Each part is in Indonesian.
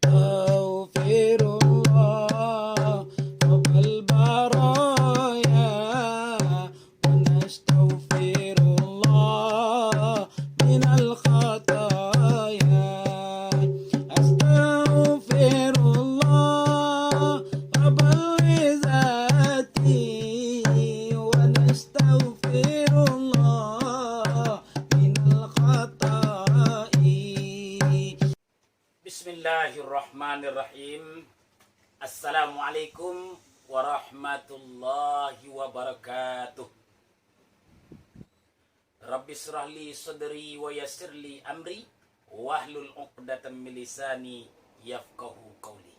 أستغفر الله رب البرايا ونستغفر الله من الخطايا أستغفر الله رب العزة ونستغفر الله من الخطايا. Bismillahirrahmanirrahim. Assalamualaikum warahmatullahi wabarakatuh. Rabbi syrahli sadri wa yassirli amri wahlul 'uqdatam min lisani yafqahu qawli.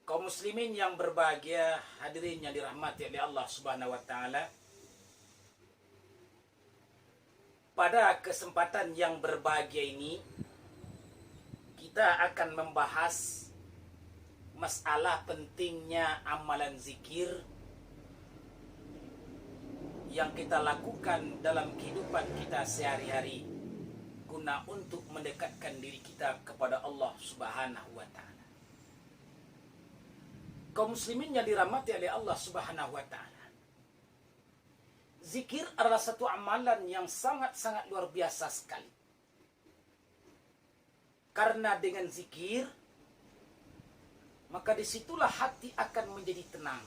Kaum muslimin yang berbahagia, hadirin yang dirahmati oleh Allah Subhanahu wa taala. Pada kesempatan yang berbahagia ini kita akan membahas masalah pentingnya amalan zikir yang kita lakukan dalam kehidupan kita sehari-hari guna untuk mendekatkan diri kita kepada Allah Subhanahu wa taala. Kaum muslimin yang dirahmati oleh Allah Subhanahu wa taala. Zikir adalah satu amalan yang sangat-sangat luar biasa sekali. Karena dengan zikir, maka disitulah hati akan menjadi tenang.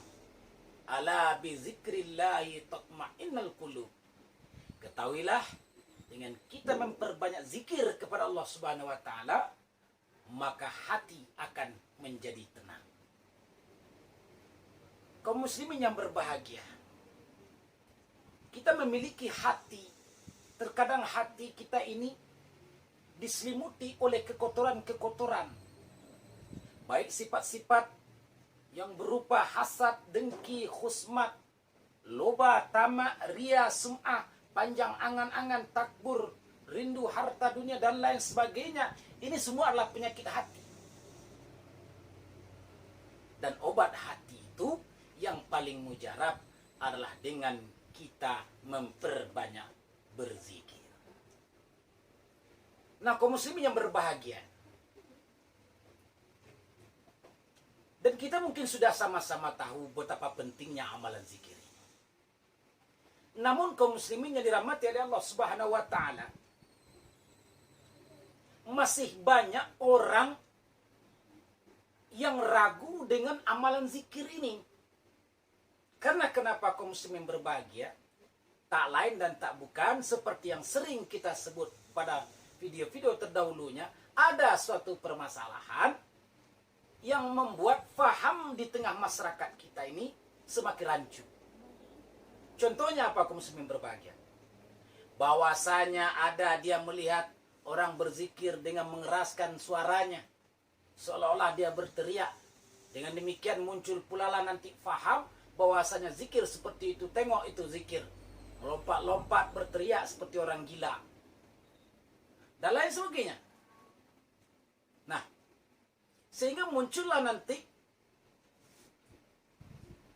Ala bi zikrillahi tatma'innul qulub. Ketahuilah, dengan kita memperbanyak zikir kepada Allah Subhanahu wa taala, maka hati akan menjadi tenang. Kaum muslimin yang berbahagia, kita memiliki hati. Terkadang hati kita ini diselimuti oleh kekotoran-kekotoran, baik sifat-sifat yang berupa hasad, dengki, khusmat, loba, tamak, ria, sum'ah, panjang angan-angan, takbur, rindu harta dunia dan lain sebagainya. Ini semua adalah penyakit hati. Dan obat hati itu yang paling mujarab adalah dengan kita memperbanyak berzikir. Nah, kaum muslimin yang berbahagia, dan kita mungkin sudah sama-sama tahu betapa pentingnya amalan zikir ini. Namun kaum muslimin yang dirahmati oleh Allah Subhanahu wa taala, masih banyak orang yang ragu dengan amalan zikir ini. Karena kenapa kaum muslimin berbahagia? Tak lain dan tak bukan seperti yang sering kita sebut pada video-video terdahulunya, ada suatu permasalahan yang membuat faham di tengah masyarakat kita ini semakin rancu. Contohnya apa, kaum muslimin berbahagia? Bahwasanya ada dia melihat orang berzikir dengan mengeraskan suaranya, seolah-olah dia berteriak. Dengan demikian muncul pula lah nanti faham bahwasanya zikir seperti itu, tengok itu zikir, melompat-lompat berteriak seperti orang gila dan lain sebagainya. Nah, sehingga muncullah nanti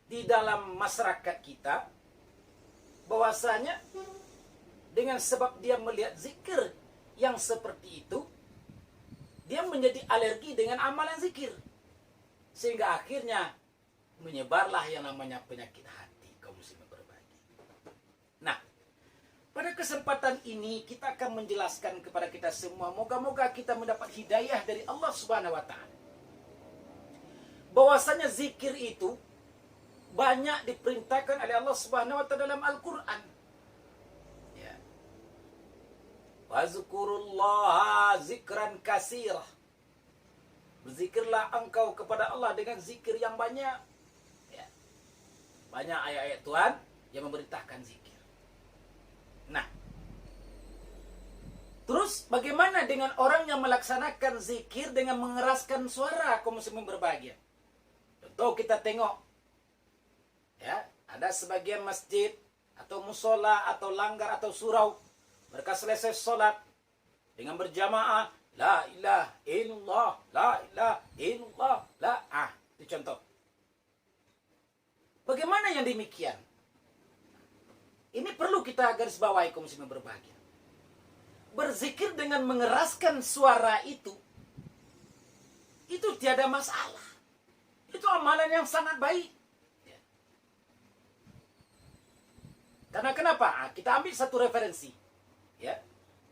di dalam masyarakat kita bahwasanya dengan sebab dia melihat zikir yang seperti itu, dia menjadi alergi dengan amalan zikir, sehingga akhirnya menyebarlah yang namanya penyakit hati, kaum muslimin berbahagia. Nah, pada kesempatan ini kita akan menjelaskan kepada kita semua, moga-moga kita mendapat hidayah dari Allah Subhanahu wa taala, bahwasanya zikir itu banyak diperintahkan oleh Allah Subhanahu wa taala dalam Al-Qur'an. Ya. Wazkurullaha zikran katsira. Berzikirlah engkau kepada Allah dengan zikir yang banyak. Ya. Banyak ayat-ayat Tuhan yang memerintahkan zikir. Nah, terus bagaimana dengan orang yang melaksanakan zikir dengan mengeraskan suara, kaum muslimin berbahagia? Contoh kita tengok, ya, ada sebagian masjid atau musola atau langgar atau surau, mereka selesai sholat dengan berjamaah, la ilaha illallah, la ilaha illallah, la. Itu contoh. Bagaimana yang demikian? Ini perlu kita garis bawahi, kaum muslimin berbahagia. Berzikir dengan mengeraskan suara itu itu tiada masalah. Itu amalan yang sangat baik. Ya. Karena kenapa? Nah, kita ambil satu referensi. Ya.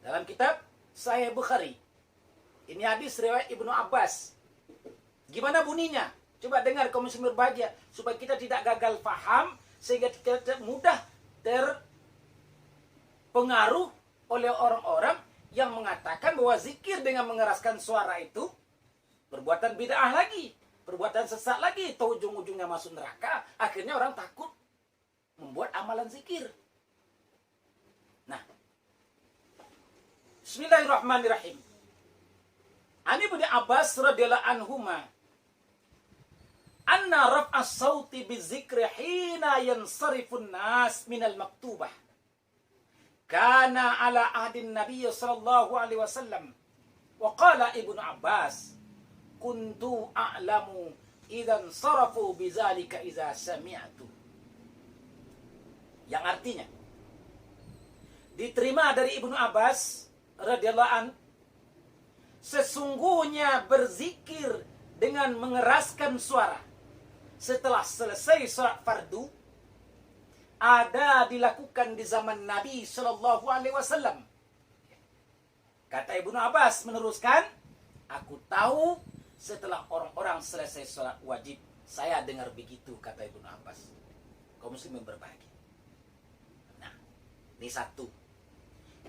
Dalam kitab Sahih Bukhari. Ini hadis riwayat Ibnu Abbas. Gimana bunyinya? Coba dengar kaum muslimin berbahagia. Supaya kita tidak gagal paham. Sehingga kita mudah terpengaruh oleh orang-orang yang mengatakan bahwa zikir dengan mengeraskan suara itu perbuatan bid'ah lagi, perbuatan sesat lagi, atau ujung-ujungnya masuk neraka. Akhirnya orang takut membuat amalan zikir. Nah, Bismillahirrahmanirrahim. Ani bin Abbas radhiyallahu anhuma anna raf'as sauti bizikri hina yansarifun nas minal maktubah kana ala ahdin Nabi sallallahu alaihi wasallam. Wa qala Ibnu Abbas, kuntu a'lamu idzan sarafu bizalika idza sami'tu. Yang artinya diterima dari Ibnu Abbas radhiyallahu an, sesungguhnya berzikir dengan mengeraskan suara setelah selesai salat fardu ada dilakukan di zaman Nabi Shallallahu Alaihi Wasallam. Kata Ibnu Abbas meneruskan, aku tahu setelah orang-orang selesai sholat wajib, saya dengar begitu, kata Ibnu Abbas. Kaum muslimin berbagi. Nah, ini satu.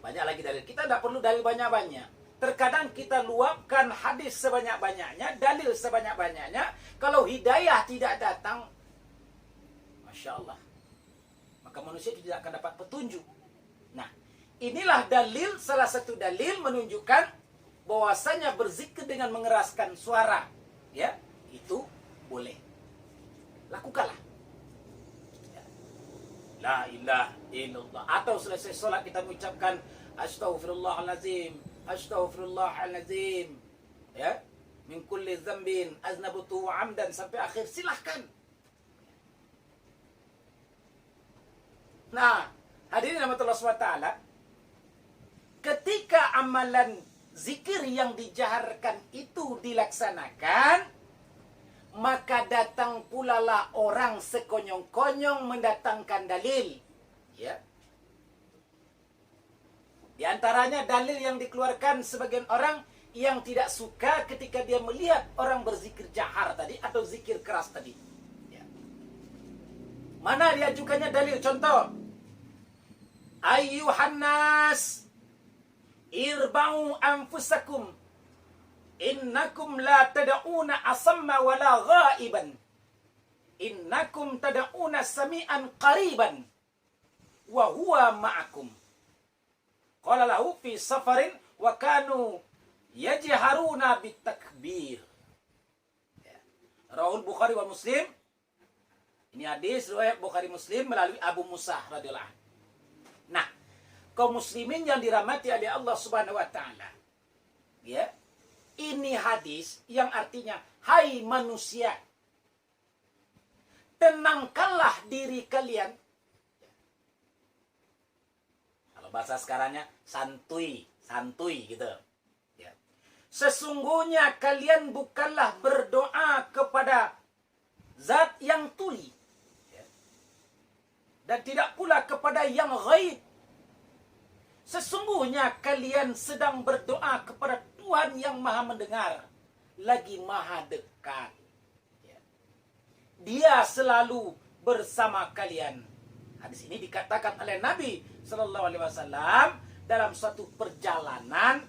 Banyak lagi dalil. Kita tidak perlu dalil banyak-banyak. Terkadang kita luapkan hadis sebanyak-banyaknya, dalil sebanyak-banyaknya. Kalau hidayah tidak datang, Masya Allah, maka manusia tidak akan dapat petunjuk. Nah, inilah dalil, salah satu dalil menunjukkan bahwasanya berzikir dengan mengeraskan suara, ya, itu boleh. Lakukanlah. Ya. La ilaha illallah. Atau selesai sholat kita mengucapkan astaghfirullahalazim, astaghfirullahalazim, ya, min kulli dzambin aznabtu amdan sampai akhir, silahkan. Nah, hadirin rahmatullah SWT, ketika amalan zikir yang dijaharkan itu dilaksanakan, maka datang pula lah orang sekonyong-konyong mendatangkan dalil. Ya. Di antaranya dalil yang dikeluarkan sebagian orang yang tidak suka ketika dia melihat orang berzikir jahar tadi atau zikir keras tadi. Ya. Mana diajukannya dalil? Contoh, ayyuhan nas irba'u anfusakum innakum la tad'una asamma wala ghaiban innakum tad'una sami'an qariban wa huwa ma'akum. Qala lahu fi safarin wa kanu yajharuna bitakbir. Ya. Rawahul Bukhari wa Muslim. Ini hadis riwayat Bukhari Muslim melalui Abu Musa radhiyallahu anhu. Nah, kaum muslimin yang dirahmati oleh Allah Subhanahu wa taala. Ya. Ini hadis yang artinya, hai manusia, tenangkanlah diri kalian. Kalau bahasa sekarangnya santuy gitu. Ya. Sesungguhnya kalian bukanlah berdoa kepada zat yang tuli. Ya. Dan tidak pula kepada yang ghaib. Sesungguhnya kalian sedang berdoa kepada Tuhan yang maha mendengar, lagi maha dekat. Ya. Dia selalu bersama kalian. Hadis ini dikatakan oleh Nabi Sallallahu Alaihi Wasallam dalam suatu perjalanan,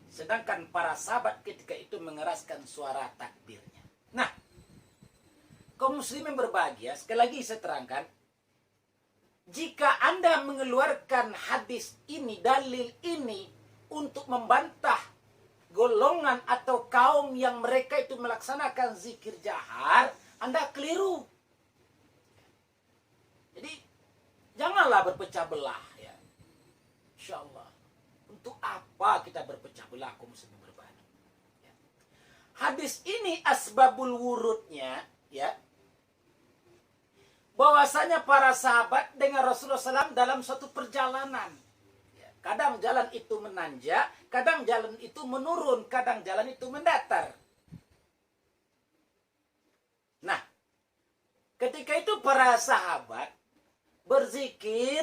sedangkan para sahabat ketika itu mengeraskan suara takbirnya. Nah, kaum muslimin berbahagia, sekali lagi saya terangkan, jika Anda mengeluarkan hadis ini, dalil ini untuk membantah golongan atau kaum yang mereka itu melaksanakan zikir jahar, Anda keliru. Jadi janganlah berpecah belah, ya. Insyaallah. Untuk apa kita berpecah belah, kaum muslimin berbahagia? Ya. Hadis ini asbabul wurudnya, ya, bahwasanya para sahabat dengan Rasulullah SAW dalam suatu perjalanan. Kadang jalan itu menanjak, kadang jalan itu menurun, kadang jalan itu mendatar. Ketika itu para sahabat berzikir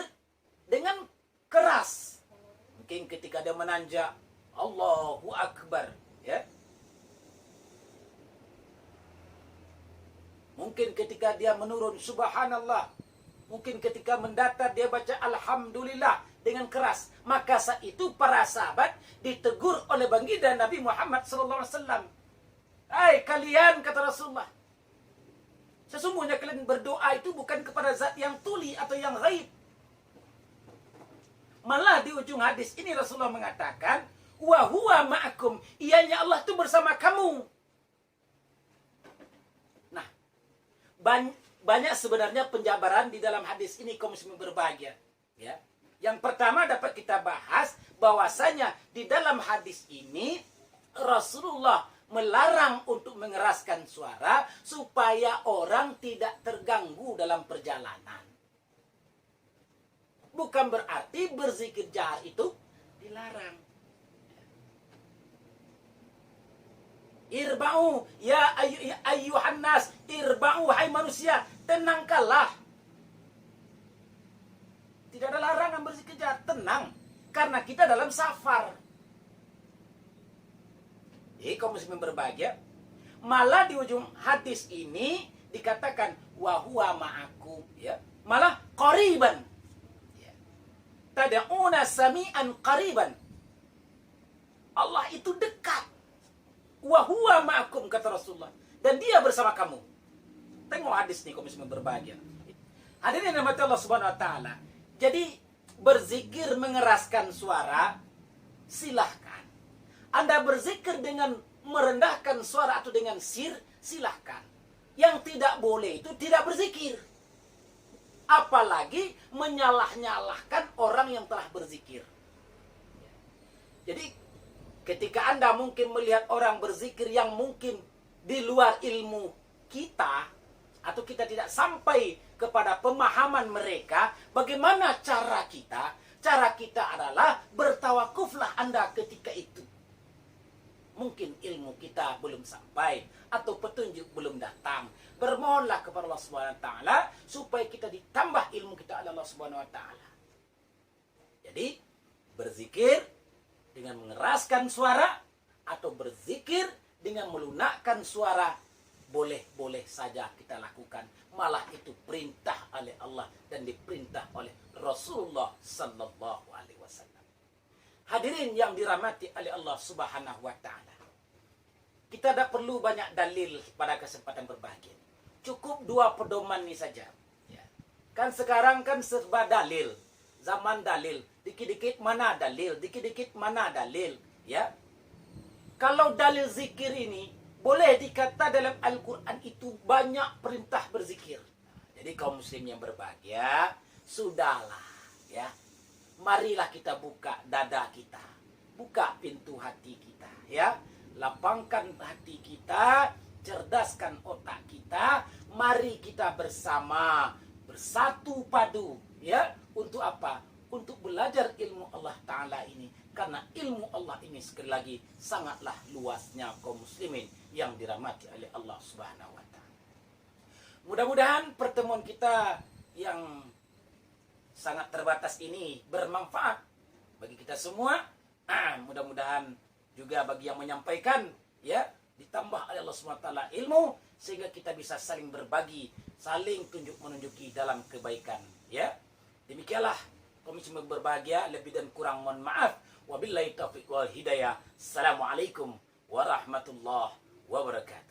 dengan keras. Mungkin ketika dia menanjak Allahu Akbar, ya. Mungkin ketika dia menurun subhanallah. Mungkin ketika mendatar dia baca alhamdulillah dengan keras. Maka saat itu para sahabat ditegur oleh baginda Nabi Muhammad SAW. Hai kalian, kata Rasulullah, sesungguhnya kalian berdoa itu bukan kepada zat yang tuli atau yang gaib. Malah di ujung hadis ini Rasulullah mengatakan, wa huwa ma'akum, ianya Allah itu bersama kamu. Nah, banyak sebenarnya penjabaran di dalam hadis ini kaum muslimin berbahagia. Ya. Yang pertama dapat kita bahas bahwasanya di dalam hadis ini Rasulullah melarang untuk mengeraskan suara supaya orang tidak terganggu dalam perjalanan. Bukan berarti berzikir jahar itu dilarang. Irba'u ya ayyuhan nas, irba'u hai manusia, tenangkanlah. Tidak ada larangan berzikir jahar, tenang, karena kita dalam safar. Jadi kaum muslimin berbahagia, malah di ujung hadis ini dikatakan wa huwa ma'akum, ya. Malah qariban. Ya. Tad'una sami'an qariban. Allah itu dekat. Wa huwa ma'akum, kata Rasulullah, dan dia bersama kamu. Tengok hadis nih kaum muslimin berbahagia. Hadirin yang dirahmati Allah Subhanahu wa taala. Jadi berzikir mengeraskan suara silahkan. Anda berzikir dengan merendahkan suara atau dengan sir, silahkan. Yang tidak boleh itu tidak berzikir. Apalagi menyalah-nyalahkan orang yang telah berzikir. Jadi ketika Anda mungkin melihat orang berzikir yang mungkin di luar ilmu kita, atau kita tidak sampai kepada pemahaman mereka, bagaimana cara kita? Cara kita adalah bertawakuflah Anda ketika itu. Mungkin ilmu kita belum sampai atau petunjuk belum datang. Bermohonlah kepada Allah Subhanahu wa taala supaya kita ditambah ilmu kita oleh Allah Subhanahu wa taala. Jadi berzikir dengan mengeraskan suara atau berzikir dengan melunakkan suara boleh-boleh saja kita lakukan. Malah itu perintah oleh Allah dan diperintah oleh Rasulullah sallallahu alaihi wasallam. Hadirin yang dirahmati oleh Allah Subhanahu wa taala. Kita tidak perlu banyak dalil pada kesempatan berbahagia. Cukup 2 pedoman ini saja. Ya. Kan sekarang kan serba dalil. Zaman dalil. Dikit-dikit mana dalil, dikit-dikit mana dalil. Ya. Kalau dalil zikir ini, boleh dikata dalam Al-Quran itu banyak perintah berzikir. Jadi kaum muslim yang berbahagia, sudahlah. Ya. Marilah kita buka dada kita. Buka pintu hati kita. Ya. Lapangkan hati kita, cerdaskan otak kita. Mari kita bersama, bersatu padu, ya. Untuk apa? Untuk belajar ilmu Allah Ta'ala ini. Karena ilmu Allah ini sekali lagi sangatlah luasnya kaum muslimin yang dirahmati oleh Allah Subhanahu wa Ta'ala. Mudah-mudahan pertemuan kita yang sangat terbatas ini bermanfaat bagi kita semua. Mudah-mudahan juga bagi yang menyampaikan, ya, ditambah oleh Allah SWT ilmu sehingga kita bisa saling berbagi, saling tunjuk menunjuki dalam kebaikan, ya. Demikianlah kami cuma berbahagia, lebih dan kurang mohon maaf. Wabillahi taufiq wal hidayah. Assalamualaikum warahmatullahi wabarakatuh.